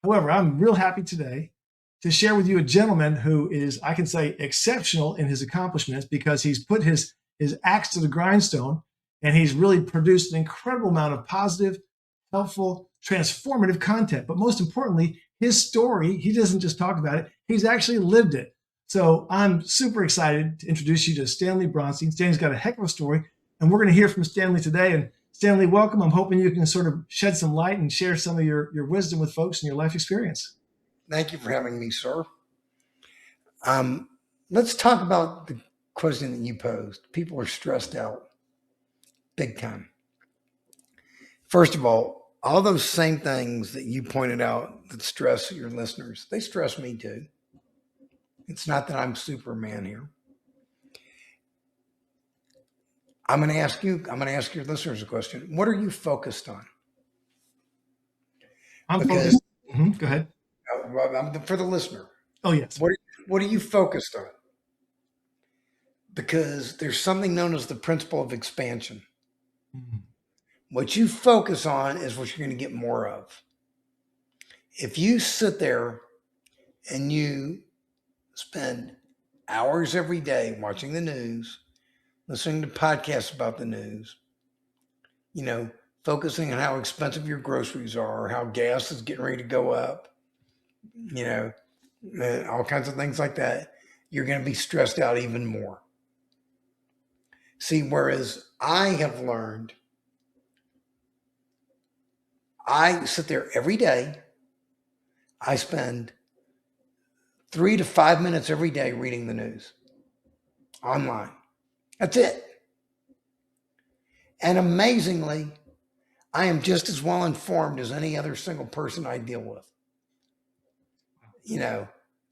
However, I'm real happy today to share with you a gentleman who is, I can say, exceptional in his accomplishments because he's put his axe to the grindstone and he's really produced an incredible amount of positive, helpful, transformative content. But most importantly, his story, he doesn't just talk about it, he's actually lived it. So I'm super excited to introduce you to Stanley Bronstein. Stanley's got a heck of a story, and we're going to hear from Stanley today. And Stanley, welcome. I'm hoping you can sort of shed some light and share some of your wisdom with folks and your life experience. Thank you for having me, sir. Um, let's talk about the question that you posed. People are stressed out big time. First of all those same things that you pointed out that stress your listeners, they stress me too. It's not that I'm Superman here. I'm going to ask your listeners a question. What are you focused on? I'm focused. Go ahead. For the listener. Oh, yes. What are you focused on? Because there's something known as the principle of expansion. Mm-hmm. What you focus on is what you're going to get more of. If you sit there and you spend hours every day watching the news, listening to podcasts about the news, focusing on how expensive your groceries are, how gas is getting ready to go up, all kinds of things like that, you're going to be stressed out even more. See, whereas I have learned, I sit there every day. I spend 3 to 5 minutes every day reading the news online. That's it. And amazingly, I am just as well informed as any other single person I deal with.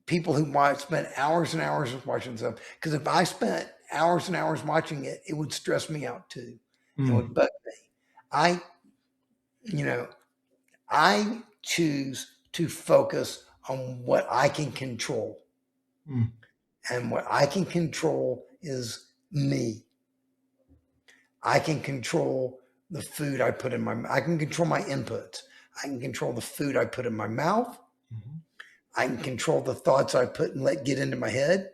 People who spend hours and hours watching stuff. Because if I spent hours and hours watching it, it would stress me out too. It would bug me. I choose to focus on what I can control. And what I can control is me. I can control the food I put in I can control my inputs. I can control the food I put in my mouth. Mm-hmm. I can control the thoughts I put and let get into my head.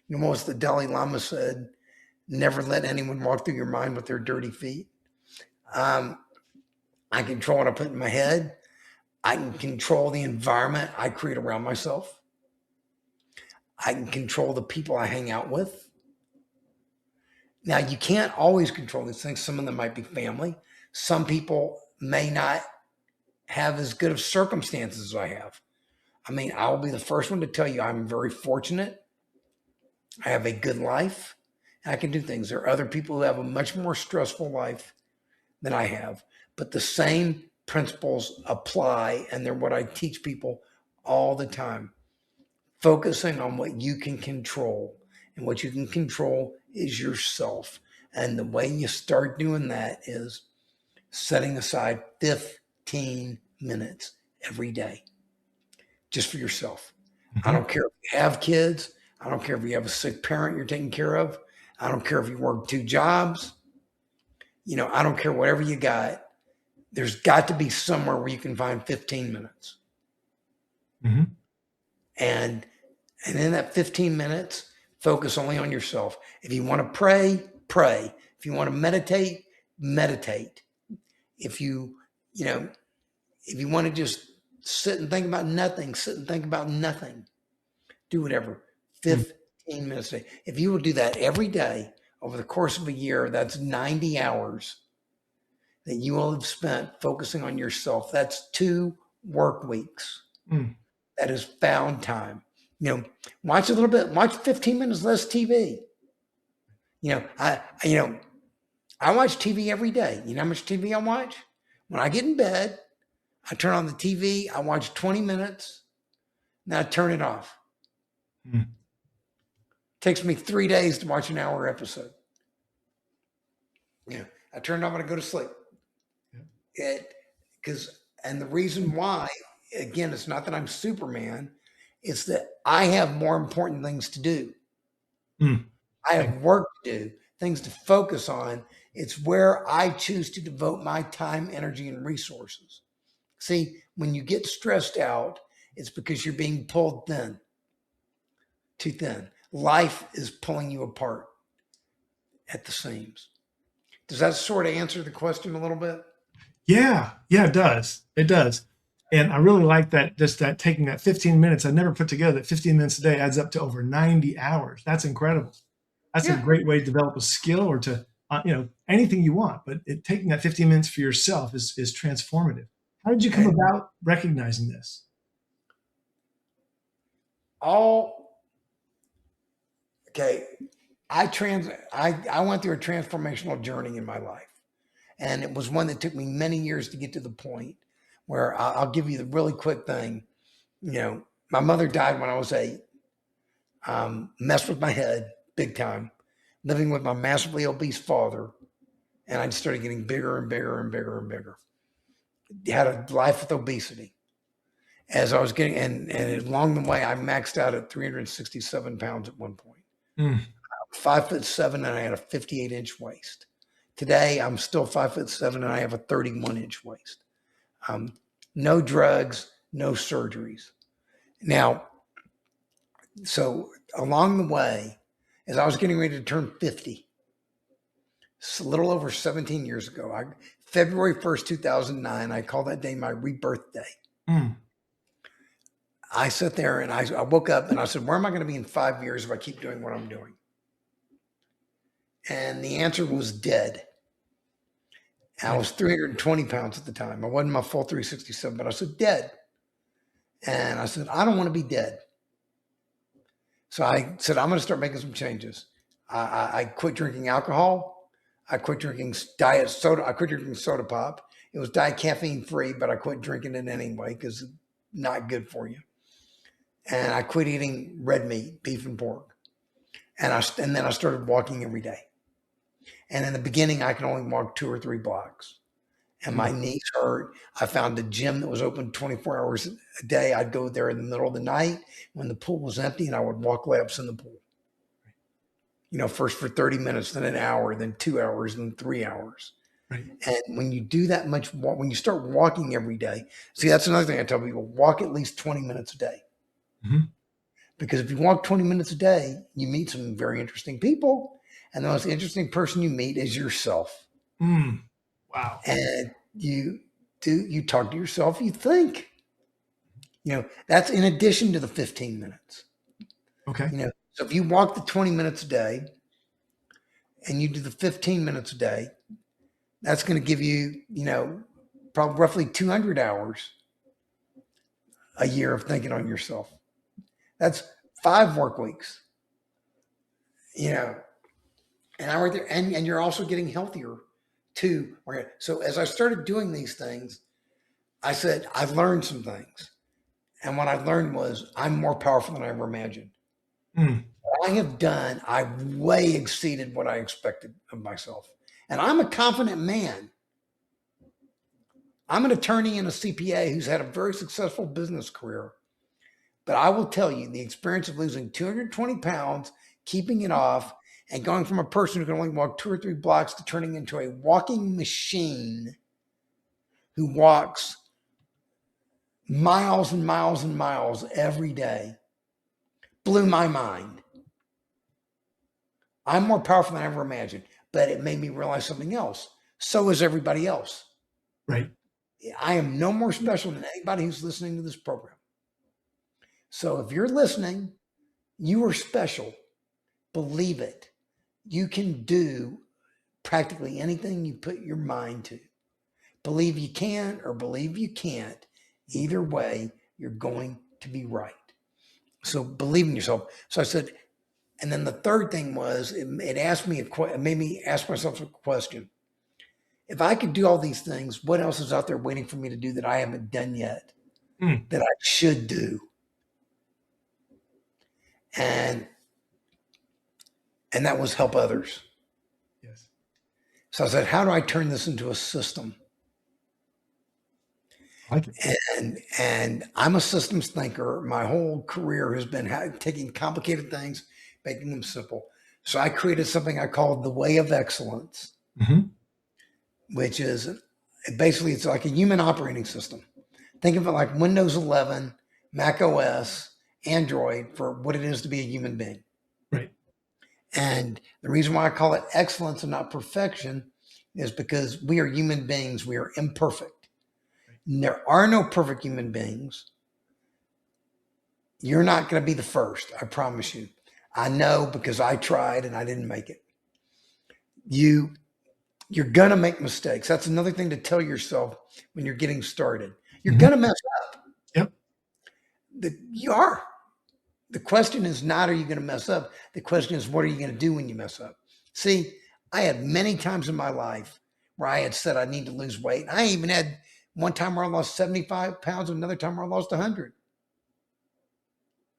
What the Dalai Lama said, never let anyone walk through your mind with their dirty feet. I control what I put in my head. I can control the environment I create around myself. I can control the people I hang out with. Now, you can't always control these things. Some of them might be family. Some people may not have as good of circumstances as I have. I will be the first one to tell you I'm very fortunate. I have a good life. I can do things. There are other people who have a much more stressful life than I have. But the same principles apply, and they're what I teach people all the time. Focusing on what you can control. And what you can control is yourself. And the way you start doing that is setting aside 15 minutes every day just for yourself. Mm-hmm. I don't care if you have kids. I don't care if you have a sick parent you're taking care of. I don't care if you work 2 jobs. I don't care whatever you got. There's got to be somewhere where you can find 15 minutes. Mm-hmm. And in that 15 minutes, focus only on yourself. If you want to pray, pray. If you want to meditate, meditate. If you want to just sit and think about nothing, sit and think about nothing. Do whatever. 15 minutes a day. If you will do that every day over the course of a year, that's 90 hours that you will have spent focusing on yourself. That's 2 work weeks. That is found time. Watch a little bit, watch 15 minutes less TV. I watch TV every day. You know how much TV I watch? When I get in bed, I turn on the TV, I watch 20 minutes, then I turn it off. It takes me 3 days to watch an hour episode. I turn it off and I go to sleep. And the reason why, again, it's not that I'm Superman, it's that I have more important things to do. I have work to do, things to focus on. It's where I choose to devote my time, energy, and resources. See, when you get stressed out, it's because you're being pulled thin, too thin. Life is pulling you apart at the seams. Does that sort of answer the question a little bit? Yeah, it does. It does. And I really like that, just that taking that 15 minutes. I never put together that 15 minutes a day adds up to over 90 hours. That's incredible. That's a Yeah. great way to develop a skill or to, anything you want. But taking that 15 minutes for yourself is transformative. How did you come And about recognizing this? all okay. I went through a transformational journey in my life. And it was one that took me many years to get to the point where I'll give you the really quick thing. My mother died when I was 8. Messed with my head big time, living with my massively obese father. And I started getting bigger and bigger and bigger and bigger. Had a life with obesity. As I was getting, and along the way, I maxed out at 367 pounds at one point. 5'7", and I had a 58-inch waist. Today, I'm still 5'7", and I have a 31-inch waist. No drugs, no surgeries. Now, so along the way, as I was getting ready to turn 50, a little over 17 years ago, February 1st, 2009, I call that day my rebirth day. I sat there and I woke up and I said, where am I going to be in 5 years if I keep doing what I'm doing? And the answer was dead. I was 320 pounds at the time. I wasn't my full 367, but I said dead. And I said, I don't want to be dead. So I said, I'm going to start making some changes. I quit drinking alcohol. I quit drinking diet soda. I quit drinking soda pop. It was diet caffeine free, but I quit drinking it anyway because it's not good for you. And I quit eating red meat, beef and pork. And then I started walking every day. And in the beginning, I could only walk 2 or 3 blocks. And my knees hurt. I found a gym that was open 24 hours a day. I'd go there in the middle of the night when the pool was empty, and I would walk laps in the pool. First for 30 minutes, then an hour, then 2 hours, then 3 hours. Right. And when you do that much, when you start walking every day, see, that's another thing I tell people, walk at least 20 minutes a day. Because if you walk 20 minutes a day, you meet some very interesting people. And the most interesting person you meet is yourself. Wow. And you talk to yourself, you think. That's in addition to the 15 minutes. Okay. So if you walk the 20 minutes a day and you do the 15 minutes a day, that's going to give you, probably roughly 200 hours a year of thinking on yourself. That's 5 work weeks. And I work there, and you're also getting healthier too. So as I started doing these things, I said, I've learned some things. And what I learned was I'm more powerful than I ever imagined. What I have done, I've way exceeded what I expected of myself. And I'm a confident man. I'm an attorney and a CPA who's had a very successful business career. But I will tell you, the experience of losing 220 pounds, keeping it off, and going from a person who can only walk 2 or 3 blocks to turning into a walking machine who walks miles and miles and miles every day blew my mind. I'm more powerful than I ever imagined, but it made me realize something else. So is everybody else. Right. I am no more special than anybody who's listening to this program. So if you're listening, you are special. Believe it. You can do practically anything you put your mind to. Believe you can or believe you can't. Either way, you're going to be right. So believe in yourself. So I said, and then the third thing was, it made me ask myself a question. If I could do all these things, what else is out there waiting for me to do that I haven't done yet, that I should do? And that was help others. Yes. So I said, how do I turn this into a system? And I'm a systems thinker. My whole career has been taking complicated things, making them simple. So I created something I called the Way of Excellence, which is basically, it's like a human operating system. Think of it like Windows 11, Mac OS, Android for what it is to be a human being. Right. And the reason why I call it excellence and not perfection is because we are human beings. We are imperfect. And there are no perfect human beings. You're not going to be the first. I promise you. I know because I tried and I didn't make it. You're going to make mistakes. That's another thing to tell yourself when you're getting started. You're going to mess up. Yep. You are. The question is not, are you going to mess up? The question is, what are you going to do when you mess up? See, I had many times in my life where I had said I need to lose weight. I even had one time where I lost 75 pounds, another time where I lost 100.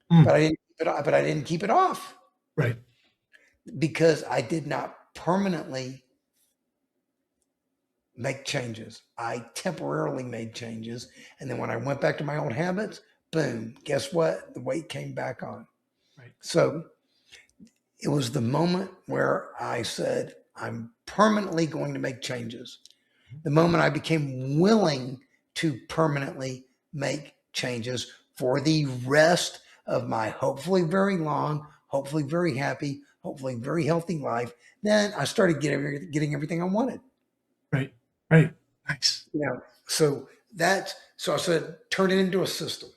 But I didn't keep it off. Right. Because I did not permanently make changes. I temporarily made changes. And then when I went back to my old habits, boom, guess what? The weight came back on. Right. So it was the moment where I said, I'm permanently going to make changes. The moment I became willing to permanently make changes for the rest of my hopefully very long, hopefully very happy, hopefully very healthy life, then I started getting everything I wanted. Right. Right. Nice. So I said, turn it into a system.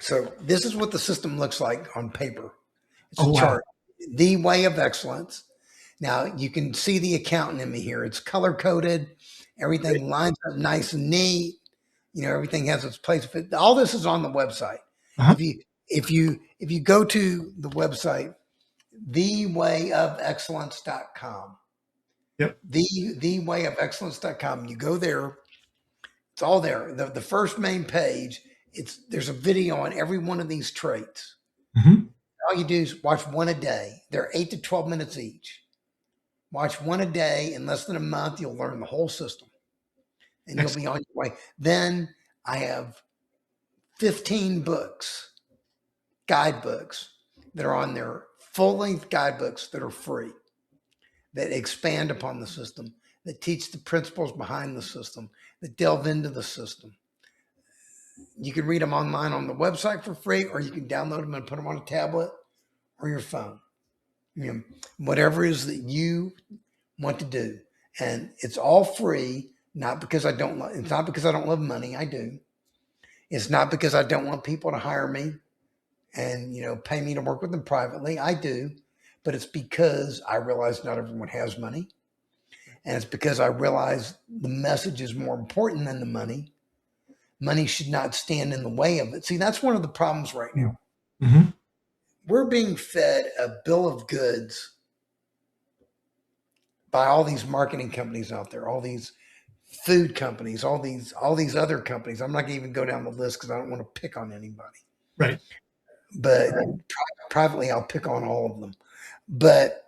So this is what the system looks like on paper. It's a chart. The way of excellence. Now you can see the accountant in me here. It's color coded. Everything lines up nice and neat. Everything has its place. All this is on the website. If you go to the website, thewayofexcellence.com. Yep. Thewayofexcellence.com. You go there. It's all there. The first main page, there's a video on every one of these traits. All you do is watch one a day. They're 8 to 12 minutes each. Watch one a day. In less than a month, you'll learn the whole system. And you'll be on your way. Then I have 15 books, guidebooks that are on there, full-length guidebooks that are free, that expand upon the system, that teach the principles behind the system, that delve into the system. You can read them online on the website for free, or you can download them and put them on a tablet or your phone. Whatever it is that you want to do. And it's all free, not because it's not because I don't love money. I do. It's not because I don't want people to hire me and, pay me to work with them privately. I do. But it's because I realize not everyone has money. And it's because I realize the message is more important than the money. Money should not stand in the way of it. See, that's one of the problems right now. We're being fed a bill of goods by all these marketing companies out there, all these food companies, all these other companies. I'm not going to even go down the list because I don't want to pick on anybody. Right. But privately, I'll pick on all of them. But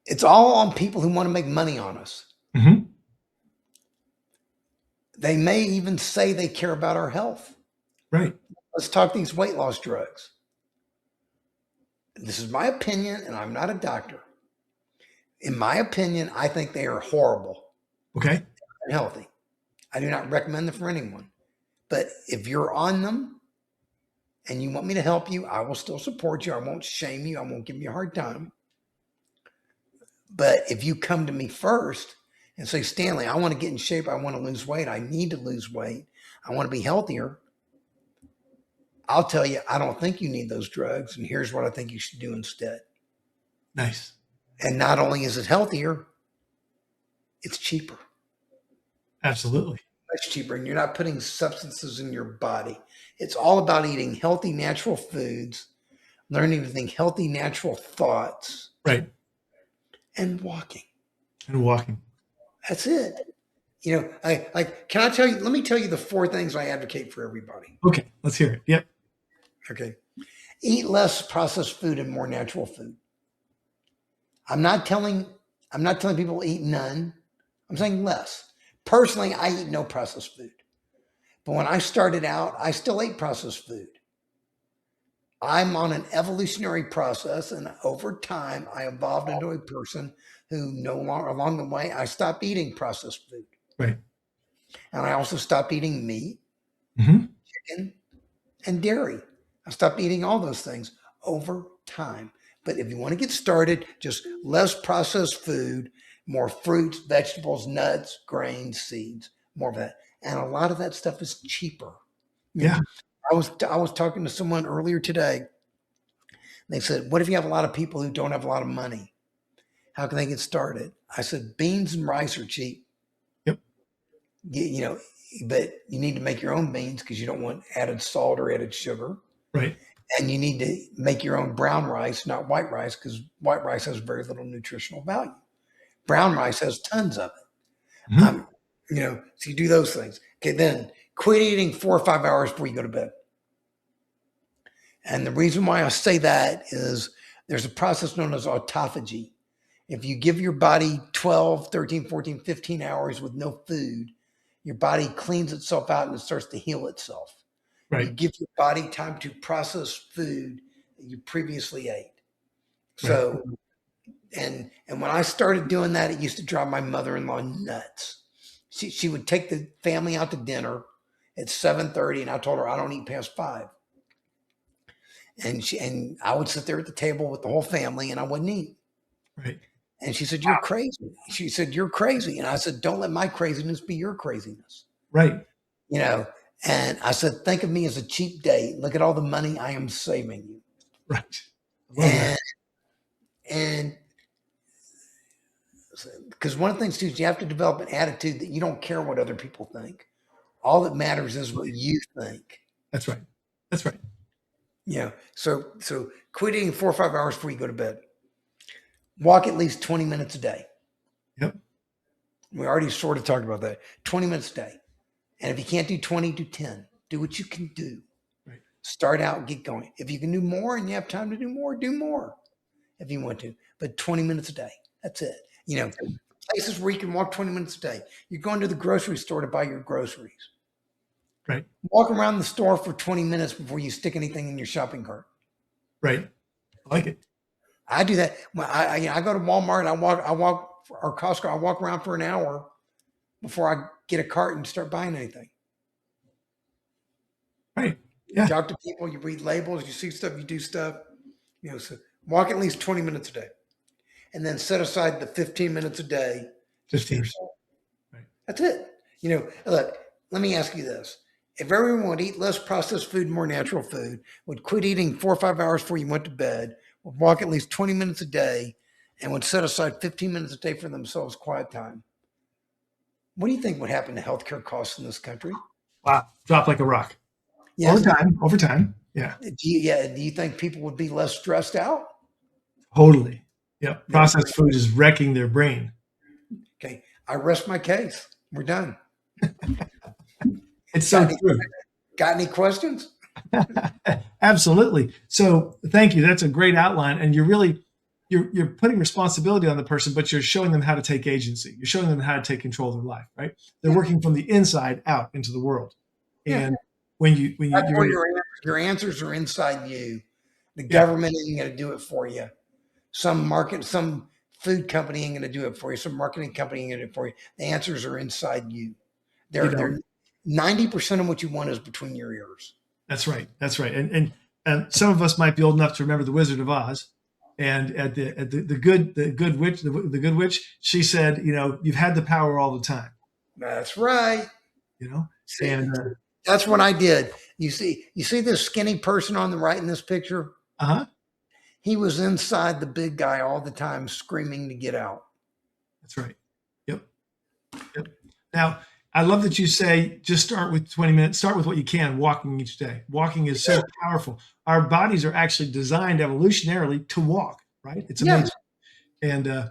it's all on people who want to make money on us. They may even say they care about our health. Right. Let's talk these weight loss drugs. This is my opinion, and I'm not a doctor. In my opinion, I think they are horrible. Okay. Unhealthy. I do not recommend them for anyone. But if you're on them and you want me to help you, I will still support you. I won't shame you. I won't give you a hard time. But if you come to me first and say, Stanley, I want to get in shape. I want to lose weight. I need to lose weight. I want to be healthier. I'll tell you, I don't think you need those drugs. And here's what I think you should do instead. Nice. And not only is it healthier, it's cheaper. Absolutely. Much cheaper. And you're not putting substances in your body. It's all about eating healthy, natural foods, learning to think healthy, natural thoughts. Right. And walking. That's it. Can I tell you, let me tell you the 4 things I advocate for everybody. Okay. Let's hear it. Yep. Okay. Eat less processed food and more natural food. I'm not telling people to eat none. I'm saying less. Personally, I eat no processed food. But when I started out, I still ate processed food. I'm on an evolutionary process, and over time, I evolved into a person who no longer, along the way, I stopped eating processed food. Right. And I also stopped eating meat, Mm-hmm. chicken, and dairy. I stopped eating all those things over time. But if you want to get started, just less processed food, more fruits, vegetables, nuts, grains, seeds, more of that. And a lot of that stuff is cheaper. You know, Yeah. I was talking to someone earlier today. They said, "What if you have a lot of people who don't have a lot of money? How can they get started?" I said, "Beans and rice are cheap. Yep. You know, but you need to make your own beans because you don't want added salt or added sugar. Right. And you need to make your own brown rice, not white rice, because white rice has very little nutritional value. Brown rice has tons of it. Mm-hmm. So you do those things. Okay, then quit eating 4 or 5 hours before you go to bed. And the reason why I say that is there's a process known as autophagy. If you give your body 12, 13, 14, 15 hours with no food, your body cleans itself out and it starts to heal itself. You Right. give your body time to process food that you previously ate. Right. So, and when I started doing that, it used to drive my mother-in-law nuts. She would take the family out to dinner at 7:30, and I told her I don't eat past 5. And I would sit there at the table with the whole family, and I wouldn't eat. Right. And she said, "You're crazy." She said, "You're crazy." And I said, "Don't let my craziness be your craziness." Right. You know, and I said, "Think of me as a cheap date. Look at all the money I am saving you." Right. I love that. And and because one of the things too is you have to develop an attitude that you don't care what other people think. All that matters is what you think. That's right. That's right. So quit eating 4 or 5 hours before you go to bed. Walk at least 20 minutes a day. Yep. We already sort of talked about that. 20 minutes a day. And if you can't do 20, do 10. Do what you can do. Right. Start out and get going. If you can do more and you have time to do more if you want to. But 20 minutes a day. That's it. Places where you can walk 20 minutes a day. You're going to the grocery store to buy your groceries. Right. Walk around the store for 20 minutes before you stick anything in your shopping cart. Right. I like it. I do that. I go to Walmart. I walk or Costco. I walk around for an hour before I get a cart and start buying anything. Right. You Yeah. talk to people. You read labels. You see stuff. You do stuff. So walk at least 20 minutes a day, and then set aside the 15 minutes a day just for 15. yourself. Right. That's it. Look. Let me ask you this: if everyone would eat less processed food, more natural food, would quit eating 4 or 5 hours before you went to bed, would walk at least 20 minutes a day, and would set aside 15 minutes a day for themselves, quiet time, what do you think would happen to healthcare costs in this country? Wow. Drop like a rock. Over Yes. time. Over time. Yeah. Do you think people would be less stressed out? Totally. Yeah. Then, Processed food is wrecking their brain. okay, I rest my case. We're done. It's so true. Got any questions? Absolutely. So thank you. That's a great outline. And you're putting responsibility on the person, but you're showing them how to take agency. You're showing them how to take control of their life, right? They're Yeah. working from the inside out into the world. Yeah. And when That's where you're your answers are inside you. The yeah, government ain't going to do it for you. Some food company ain't going to do it for you. Some marketing company ain't going to do it for you. The answers are inside you. They're 90% of what you want is between your ears. that's right. That's right. And some of us might be old enough to remember the Wizard of Oz. And at the good witch, she said, you've had the power all the time. That's right. See, And that's what I did. You see this skinny person on the right in this picture? uh-huh. He was inside the big guy all the time, screaming to get out. That's right. Yep. Yep. Now, I love that you say just start with 20 minutes, start with what you can, walking each day. Walking is so powerful. Our bodies are actually designed evolutionarily to walk, right? It's amazing. And, I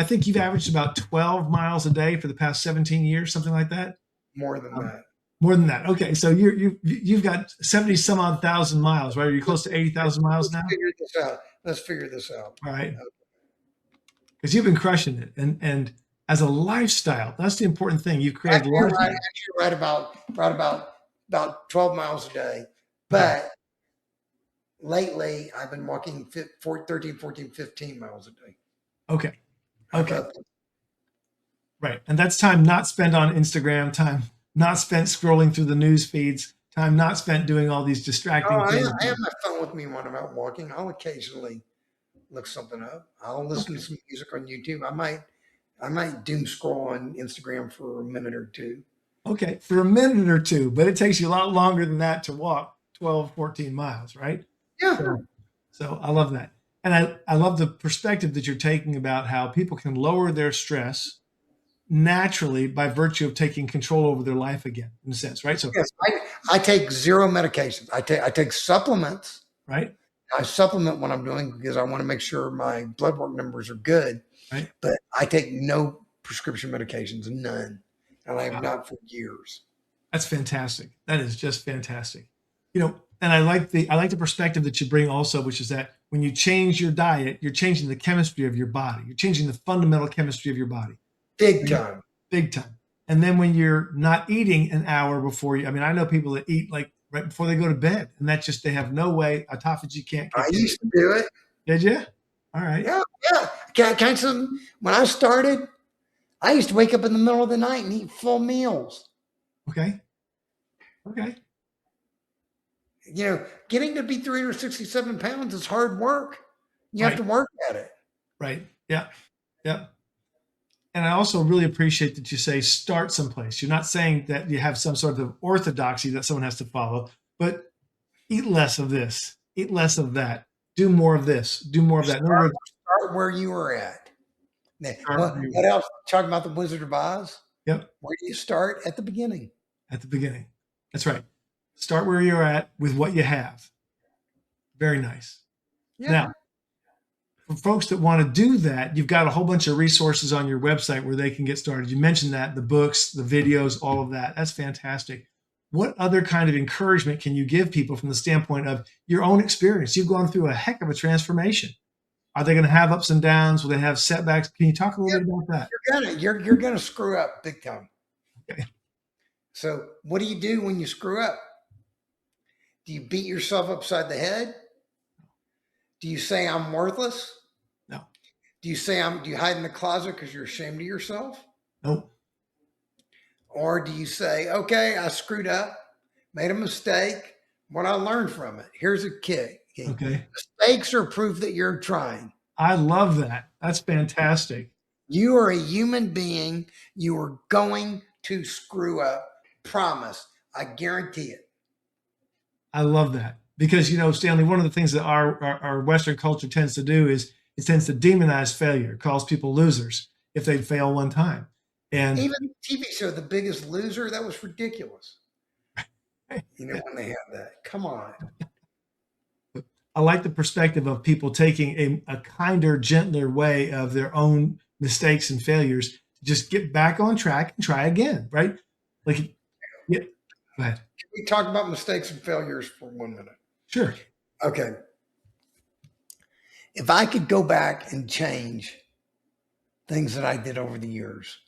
think you've averaged about 12 miles a day for the past 17 years, something like that. More than that. More than that. Okay. So you've got 70 some odd thousand miles, right? Are you close to 80,000 miles now? Let's figure this out. All right. Because you've been crushing it. And as a lifestyle, that's the important thing. You've created a lifestyle. Actually, right about 12 miles a day. But lately, I've been walking 13, 14, 15 miles a day. Okay. Right. And that's time not spent on Instagram, time not spent scrolling through the news feeds, time not spent doing all these Oh, distracting things. I have my phone with me when I'm out walking. I'll occasionally look something up. I'll listen to Okay. some music on YouTube. I might doom scroll on Instagram for a minute or two. Okay. For a minute or two, but it takes you a lot longer than that to walk 12, 14 miles, right? Yeah. So I love that. And I love the perspective that you're taking about how people can lower their stress naturally by virtue of taking control over their life again, in a sense, right? So, Yes. I take zero medications. I take supplements. right, I supplement what I'm doing because I want to make sure my blood work numbers are good. right. But I take no prescription medications, none. And I have Wow. not for years. That's fantastic. That is just fantastic. You know, and I like the perspective that you bring also, which is that when you change your diet, you're changing the chemistry of your body. You're changing the fundamental chemistry of your body. Big Right? time. Big time. And then when you're not eating an hour before you, I mean, I know people that eat like right before they go to bed, and that's just they have no way. Autophagy can't I kick in. used to do it. Did you? All right. Yeah, yeah. When I started, I used to wake up in the middle of the night and eat full meals. Okay. Okay. You know, getting to be 367 pounds is hard work. You have Right. to work at it. Right. Yeah. Yeah. And I also really appreciate that you say start someplace. You're not saying that you have some sort of orthodoxy that someone has to follow, but eat less of this, eat less of that, do more of this, do more of that. In other words, Start where you were at. Now, start where what else? Talking about the Wizard of Oz. yep, Where do you start? At the beginning. at the beginning. That's right. Start where you're at with what you have. Very nice. Yeah. Now, for folks that want to do that, you've got a whole bunch of resources on your website where they can get started. You mentioned that, the books, the videos, all of that. That's fantastic. What other kind of encouragement can you give people from the standpoint of your own experience? You've gone through a heck of a transformation. Are they going to have ups and downs? Will they have setbacks? Can you talk a little bit about that? You're gonna screw up big time. Okay. So what do you do when you screw up? Do you beat yourself upside the head? Do you say I'm worthless? No. Do you hide in the closet because you're ashamed of yourself? Nope. Or do you say, okay, I screwed up, made a mistake. What I learned from it. Here's a kick. Okay. Mistakes are proof that you're trying. I love that. That's fantastic. You are a human being. You are going to screw up. Promise. I guarantee it. I love that because, you know, Stanley, one of the things that our Western culture tends to do is it tends to demonize failure. It calls people losers if they fail one time. And even the TV show, The Biggest Loser, that was ridiculous. You know, when they had that. Come on. I like the perspective of people taking a kinder, gentler way of their own mistakes and failures to just get back on track and try again, right? Like, yeah, go ahead. Can we talk about mistakes and failures for 1 minute? Sure. Okay. If I could go back and change things that I did over the years,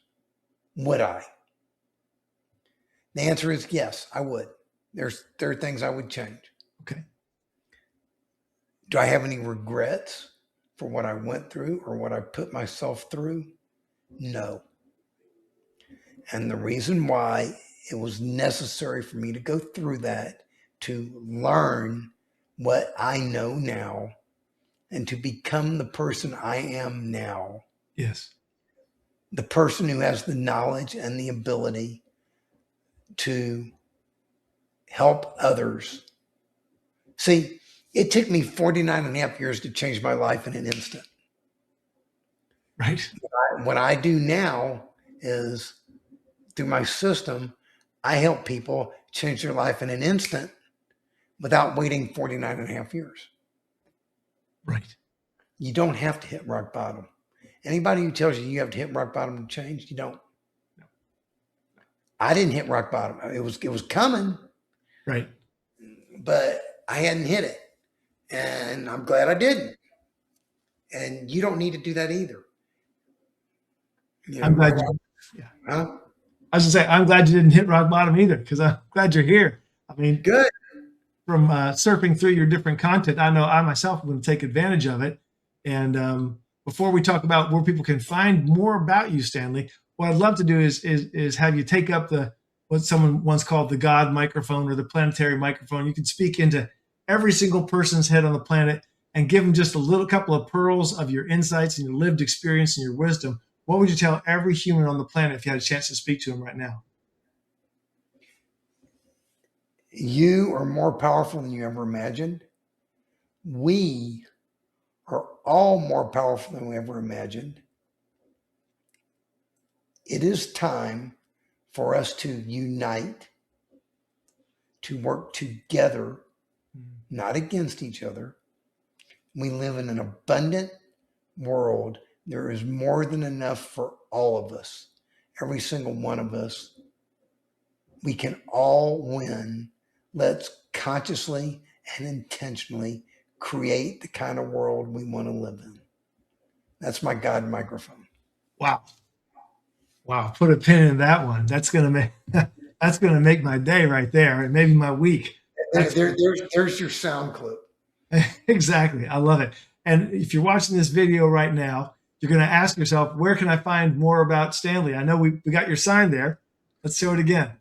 would I? The answer is yes, I would. There are things I would change. Okay. Do I have any regrets for what I went through or what I put myself through? No. And the reason why it was necessary for me to go through that, to learn what I know now and to become the person I am now. Yes. The person who has the knowledge and the ability to help others. See, it took me 49 and a half years to change my life in an instant. Right. What I do now is through my system, I help people change their life in an instant without waiting 49 and a half years. Right. You don't have to hit rock bottom. Anybody who tells you you have to hit rock bottom to change, you don't. No. I didn't hit rock bottom. It was coming. Right. But I hadn't hit it. And I'm glad I didn't. And you don't need to do that either. You know, I'm glad yeah. Huh? I was gonna say, I'm glad you didn't hit rock bottom either, because I'm glad you're here. I mean, Good. from surfing through your different content, I know I myself am going to take advantage of it. And before we talk about where people can find more about you, Stanley, what I'd love to do is have you take up what someone once called the God microphone or the planetary microphone. You can speak into every single person's head on the planet and give them just a little couple of pearls of your insights and your lived experience and your wisdom. What would you tell every human on the planet if you had a chance to speak to them right now? You are more powerful than you ever imagined. We are all more powerful than we ever imagined. It is time for us to unite, to work together, not against each other. We live in an abundant world. There is more than enough for all of us, every single one of us. We can all win. Let's consciously and intentionally create the kind of world we want to live in. That's my God microphone. Wow. Wow. Put a pin in that one. That's going to make my day right there, and maybe my week. There's your sound clip. Exactly. I love it. And if you're watching this video right now, you're going to ask yourself, where can I find more about Stanley? I know we got your sign there. Let's show it again.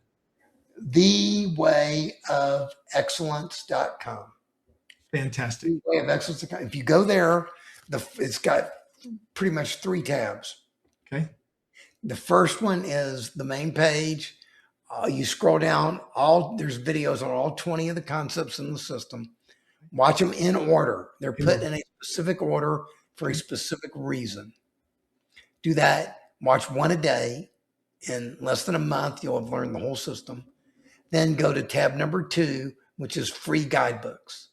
thewayofexcellence.com. Fantastic. Thewayofexcellence.com. If you go there, it's got pretty much 3 tabs. Okay. The first one is the main page. You scroll down, there's videos on all 20 of the concepts in the system. Watch them in order. They're put in a specific order for a specific reason. Do that. Watch one a day. In less than a month, you'll have learned the whole system. Then go to tab number 2, which is free guidebooks.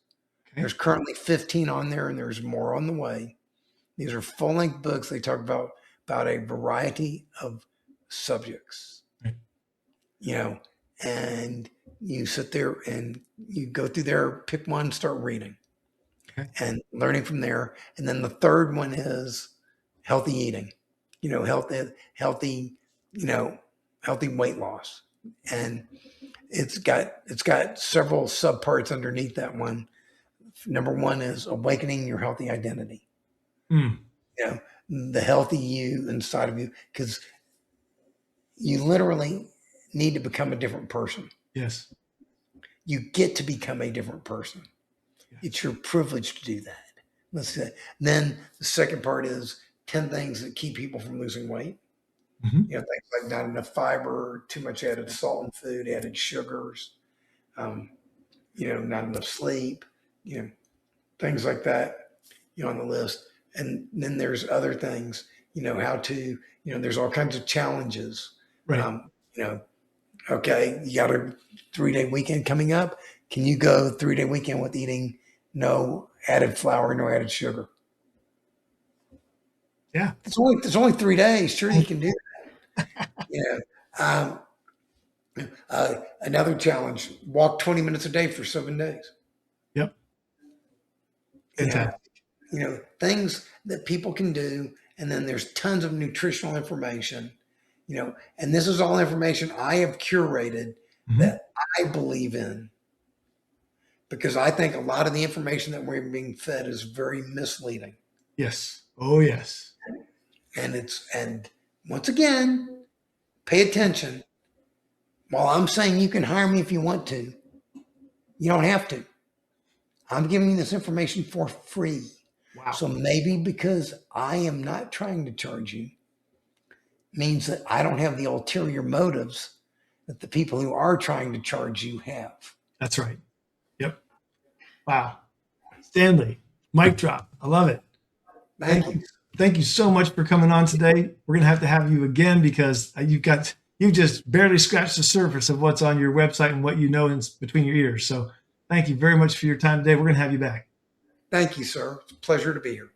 Okay. There's currently 15 on there, and there's more on the way. These are full-length books. They talk about a variety of subjects. Right. And you sit there and you go through there, pick one, start reading. Okay. And learning from there. And then the third one is healthy eating, healthy weight loss. And it's got several subparts underneath that one. Number 1 is awakening your healthy identity. The healthy you inside of you, because you literally need to become a different person. Yes. You get to become a different person. Yes. It's your privilege to do that. Let's say. Then the second part is 10 things that keep people from losing weight. Things like not enough fiber, too much added salt in food, added sugars, not enough sleep, things like that, on the list. And then there's other things, how to, there's all kinds of challenges. Right. Okay, you got a 3-day weekend coming up. Can you go 3-day weekend with eating no added flour, no added sugar? Yeah. It's only 3 days. Sure, you can do that. Another challenge, walk 20 minutes a day for 7 days. Yep. Fantastic. Things that people can do. And then there's tons of nutritional information, and this is all information I have curated that I believe in, because I think a lot of the information that we're being fed is very misleading. Yes. Oh, yes. And once again, pay attention. While I'm saying you can hire me if you want to, you don't have to. I'm giving you this information for free. Wow. So maybe because I am not trying to charge you means that I don't have the ulterior motives that the people who are trying to charge you have. That's right. Yep. Wow. Stanley, mic drop. I love it. Thank you. Thank you so much for coming on today. We're going to have you again, because you've just barely scratched the surface of what's on your website and what you know in between your ears. So thank you very much for your time today. We're going to have you back. Thank you, sir. It's a pleasure to be here.